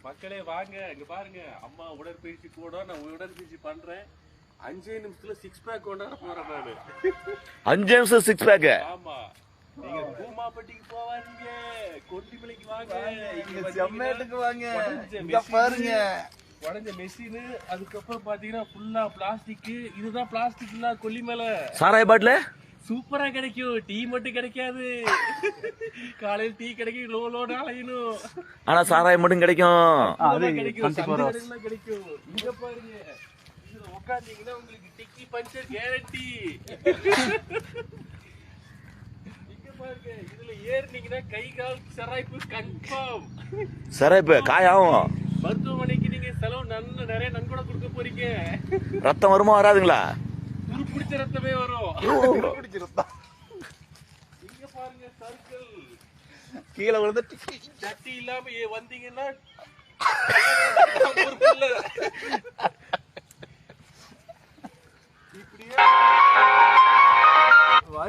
மக்களே வாங்க இங்க பாருங்க, அம்மா உடற்பயிற்சி கூட நான் உடற்பயிற்சி பண்றேன். 5 நிமிஷத்துல 6 பேக் கொண்டாட போறேன் நானு. 5 நிமிஷம் 6 பேக்? ஆமா. நீங்க கூமாப்பட்டிக்கு போவாதீங்க, கொல்லிமலைக்கு வாங்க, இங்க செம்மேட்டுக்கு வாங்க. இங்க பாருங்க உடஞ்ச மெஷின், அதுக்கப்புறம் பாத்தீங்கன்னா ஃபுல்லா பிளாஸ்டிக். இதுதான் பிளாஸ்டிக் இல்ல கொல்லிமலை. சாராய பாட்டில் சூப்பரா கிடைக்கும். டீ மட்டும் கிடைக்காது, காலையில் டீ கிடைக்கும், லோ நாளையணும். ஆனா சாராயம் மட்டும் கிடைக்கும். கிடைக்கும். இங்க பாருங்க, இதுல உட்காந்தீங்கன்னா உங்களுக்கு டிக்கி பஞ்சர் கேரண்டி. இங்க பாருங்க, இதுல ஏறினீங்கன்னா கை கால் சராய்ப்பு கன்ஃபார்ம். சராய்ப்பு காயாகும். மருத்துவமனைக்கு நீங்க செலவு நிறைய நன்கொடை கொடுக்க போறீங்க. ரத்தம் வருமா வராதுங்களா? துருப்பிடிச்ச ரத்தமே வரும். இங்க பாருங்க சர்க்கிள், கீழே விழுந்து சட்டி இல்லாம வந்தீங்கன்னா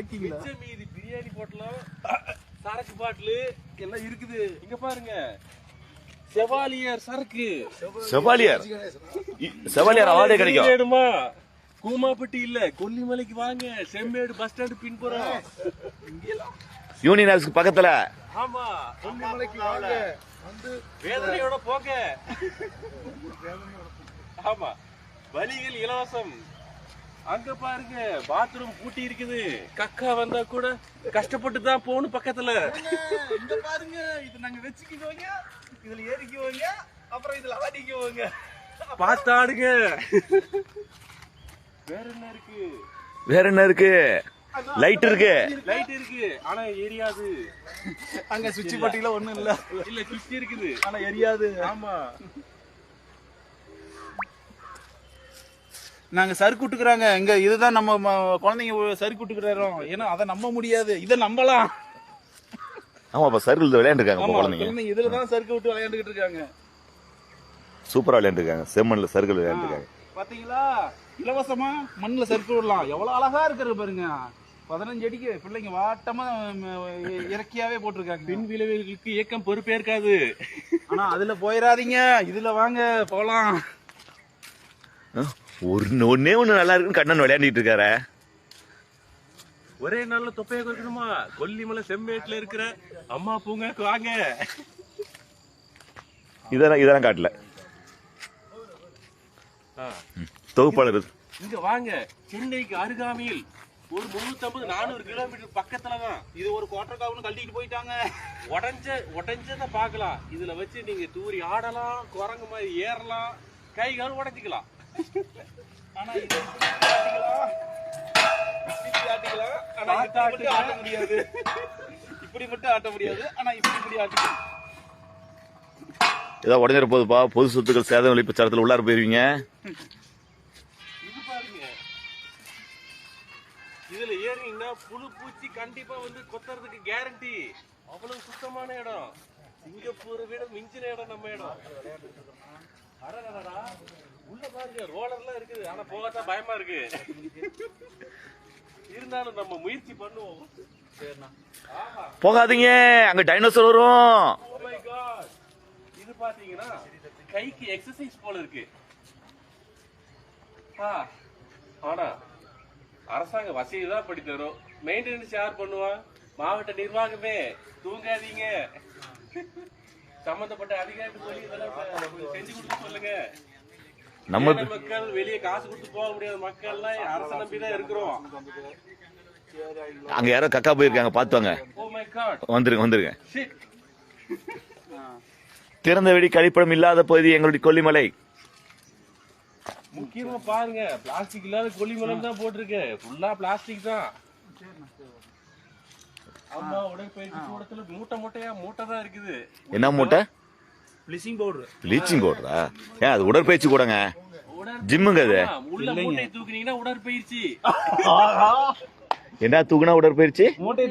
இப்படியே மீதி பிரியாணி போட்டலாம், சரக்கு பாட்டிலு எல்லாம் இருக்குது. இங்க பாருங்க, செவாலியர் சரக்கு. செவாலியர் அவார்டே கிடைக்கும். வேணுமா? கூமாப்பட்டி இல்ல, கொல்லிமலைக்கு வாங்க, செம்மேடு பஸ் ஸ்டாண்ட் பின்புறம், யூனியன் ஆஃபீஸ்க்கு பக்கத்துல. ஆமா, கொல்லிமலைக்கு வாங்க, வந்து வேதனையோட போங்க. ஆமா, வலிகள் இலவசம். அங்க பாருங்க, பாத்ரூம் பூட்டி இருக்குது. கக்கா வந்தா கூட கஷ்டப்பட்டு தான் போகணும் பக்கத்துல. இங்க பாருங்க, இது நாங்க வச்சுக்குவோங்க, இதுல ஏறிக்குவோங்க, அப்புறம் இதுல ஆடிக்குவோங்க. பார்த்தாடுங்க. வேற என்ன இருக்கு? லைட் இருக்கு. லைட் இருக்கு, ஆனா எரியாது. அங்க சுவிட்ச் பட்டியில ஒண்ணும் இல்ல. இல்ல, சுவிட்ச் இருக்குது, ஆனா எரியாது. ஆமா. நாங்க சறுக்கு விட்டுக்கிறாங்க. இங்க இதுதான் நம்ம குழந்தைங்க சறுக்கு விட்டுக்கிறோம். ஏன்னா அதை நம்ப முடியாது, இதை நம்பலாம். ஆமா, இப்ப சர்க்கிள் விளையாண்டுருக்காங்க குழந்தைங்க. இதுலதான் சறுக்கு விட்டு விளையாண்டுகிட்டு இருக்காங்க. சூப்பரா விளையாண்டுருக்காங்க. செம்மண்ல சர்க்கிள் விளையாண்டுருக்காங்க. பாத்தீங்களா, இலவசமா மண்ணுல சறுக்கு விடலாம். எவ்வளவு அழகா இருக்கிறது பாருங்க. 15 அடிக்கு பிள்ளைங்க வாட்டமா இறக்கியாவே போட்டிருக்காங்க. பின் விளைவுகளுக்கு இயக்கம் பொறுப்பேற்காது. ஆனா அதுல போயிடாதீங்க, இதுல வாங்க போலாம். ஒன்னே ஒண்ணு நல்லா இருக்குன்னு கண்ணன் விளையாண்டிட்டு இருக்காரு. ஒரே நாள்ல தொப்பையை குறைக்கணுமா? கொல்லிமலை செம்மேட்டுல இருக்கிற அம்மா பூங்காக்கு வாங்க. இதெல்லாம் காட்டல தொகுப்பாளர். இங்க வாங்க, சென்னைக்கு அருகாமையில் ஒரு 350-400 கிலோமீட்டர் பக்கத்துல தான். இது ஒரு குவார்டர் காவுன்னு கழட்டிட்டு போயிட்டாங்க. உடஞ்சதை பாக்கலாம். இதுல வச்சு நீங்க தூரி ஆடலாம், குரங்கு மாதிரி ஏறலாம், கை கால் உடஞ்சிக்கலாம். ஆனா இது ஆட்டிக்கலாம். ஆனா இப்படி ஆட்ட முடியாது. இப்படி மட்டும் ஆட்ட முடியாது, ஆனா இப்படி ஆட்டிக்கலாம். ஏதோ உடஞ்சிட போகுதுப்பா. பொது சொத்துக்கள் சேதம் ஒழிப்பு சட்டத்தில் உள்ளார போயிருவீங்க. இது பாருங்க, இதுல ஏறினீங்கன்னா புழு பூச்சி கண்டிப்பா வந்து கொத்துறதுக்கு கேரண்டி. அவ்வளவு சுத்தமான இடம். சிங்கப்பூரை விட மிஞ்சின இடம் நம்ம இடம். உள்ள பாருங்க, ரோலர்லாம் இருக்குது, ஆனா போகத்தான் பயமா இருக்கு. இருந்தாலும் நம்ம முயற்சி பண்ணுவோம். போகாதீங்க, அங்க டைனோசர் வரும். Oh my God. இது பாத்தீங்கன்னா கைக்கு எக்ஸசைஸ் போல இருக்கு. ஆனா அரசாங்க வசதி தான் படி தரும். மெயின்டெனன்ஸ் யார் பண்ணுவா? மாவட்ட நிர்வாகமே. தூங்காதீங்க. சம்பந்தப்பட்ட அதிகாரிகள் சொல்லி இதெல்லாம் செஞ்சு கொடுக்க சொல்லுங்க. நம்ம மக்கள் வெளியே காசு கொடுத்து போக முடியாத மக்கள் எல்லாம் அரசு நம்பிதான் இருக்கிறோம். அங்க யாரோ கக்கா போயிருக்காங்க, பாத்துவாங்க. Oh my God. வந்துருங்க. திறந்த வெடி கழிப்பிடம் இல்லாத பகுதி எங்களுடைய கொல்லிமலை. முக்கியமா பாருங்க, பிளாஸ்டிக் இல்லாத கொல்லிமலை தான் போட்டிருக்கு. ஃபுல்லா பிளாஸ்டிக் தான். அம்மா உடற்பயிற்சி கூடத்துல மூட்டை தான் இருக்குது. என்ன மூட்டை? Bleaching powder. ப்ளீச்சிங் பவுடரா? ஏன் அது உடற்பயிற்சி கூடங்க, ஜிம்முங்க அது. உள்ள மூட்டை தூக்குனீங்கன்னா உடற்பயிற்சி. என்ன தூக்குனா உடற்பயிற்சி? மூட்டை